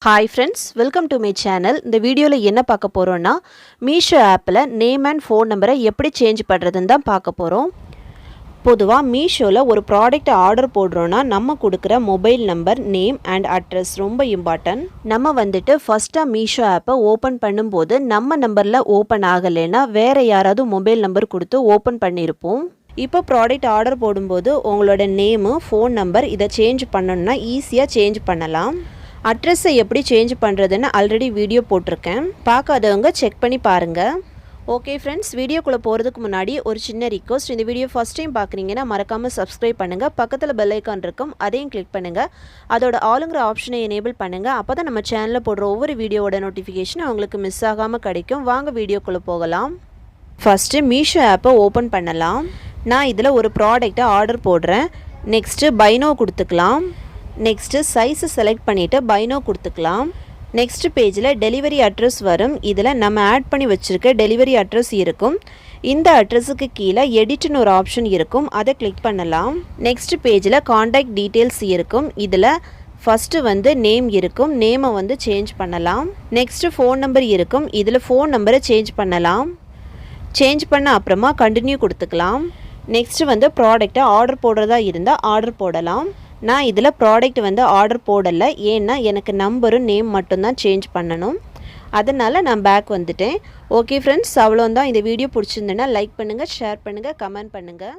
Hi friends, welcome to my channel. இந்த வீடியோல என்ன பார்க்க போறோம்னா மீஷோ ஆப்ல நேம் அண்ட் ஃபோன் நம்பரை எப்படி சேஞ்ச் பண்றதுன்னு தான் பார்க்க போறோம். பொதுவா மீஷோல ஒரு ப்ராடக்ட் ஆர்டர் போடுறோம்னா நம்ம கொடுக்கிற mobile number, name and address ரொம்ப இம்பார்ட்டன்ட். நம்ம வந்துட்டு ஃபர்ஸ்டா மீஷோ ஆப்பை ஓபன் பண்ணும்போது நம்ம நம்பர்ல ஓபன் ஆகலைன்னா வேற யாராவது மொபைல் நம்பர் கொடுத்து ஓபன் பண்ணியிருப்போம். இப்போ ப்ராடக்ட் ஆர்டர் போடும்போது உங்களோட நேமு, ஃபோன் நம்பர் இதை சேஞ்ச் பண்ணணும்னா ஈஸியாக சேஞ்ச் பண்ணலாம். அட்ரஸை எப்படி சேஞ்ச் பண்ணுறதுன்னு ஆல்ரெடி வீடியோ போட்டிருக்கேன், பார்க்காதவங்க செக் பண்ணி பாருங்கள். ஓகே ஃப்ரெண்ட்ஸ், வீடியோக்குள்ளே போகிறதுக்கு முன்னாடி ஒரு சின்ன ரிக்வஸ்ட். இந்த வீடியோ ஃபஸ்ட் டைம் பார்க்குறீங்கன்னா மறக்காமல் சப்ஸ்கிரைப் பண்ணுங்கள். பக்கத்தில் பெல் ஐக்கான் இருக்கும், அதையும் கிளிக் பண்ணுங்கள். அதோட ஆளுங்கிற ஆப்ஷனை எனேபிள் பண்ணுங்கள். அப்போ தான் நம்ம சேனலில் போடுற ஒவ்வொரு வீடியோவோட நோட்டிஃபிகேஷன் உங்களுக்கு மிஸ் ஆகாமல் கிடைக்கும். வாங்க வீடியோக்குள்ளே போகலாம். ஃபஸ்ட்டு மீஷோ ஆப்பை ஓப்பன் பண்ணலாம். நான் இதில் ஒரு ப்ராடக்டை ஆர்டர் போடுறேன். நெக்ஸ்ட்டு பைனோ கொடுத்துக்கலாம். நெக்ஸ்ட்டு சைஸை செலக்ட் பண்ணிவிட்டு பைனோ கொடுத்துக்கலாம். நெக்ஸ்ட் பேஜில் டெலிவரி அட்ரஸ் வரும். இதில் நம்ம ஆட் பண்ணி வச்சுருக்க டெலிவரி அட்ரஸ் இருக்கும். இந்த அட்ரஸுக்கு கீழே எடிட்னு ஒரு ஆப்ஷன் இருக்கும், அதை கிளிக் பண்ணலாம். நெக்ஸ்ட் பேஜில் காண்டாக்ட் டீட்டெயில்ஸ் இருக்கும். இதில் ஃபஸ்ட்டு நேம் இருக்கும், நேமை சேஞ்ச் பண்ணலாம். நெக்ஸ்ட்டு ஃபோன் நம்பர் இருக்கும், இதில் ஃபோன் நம்பரை சேஞ்ச் பண்ணலாம். சேஞ்ச் பண்ண அப்புறமா கண்டினியூ கொடுத்துக்கலாம். நெக்ஸ்ட்டு ப்ராடக்டை ஆர்டர் போடுறதா இருந்தால் ஆர்டர் போடலாம். நான் இதில் ப்ராடக்ட் ஆர்டர் போடலை, ஏன்னா எனக்கு நம்பரும் நேம் மட்டும்தான் சேஞ்ச் பண்ணணும். அதனால் நான் பேக் வந்துட்டேன். ஓகே ஃப்ரெண்ட்ஸ், அவ்வளோதான். இந்த வீடியோ பிடிச்சிருந்தேன்னா லைக் பண்ணுங்கள், ஷேர் பண்ணுங்கள், கமெண்ட் பண்ணுங்கள்.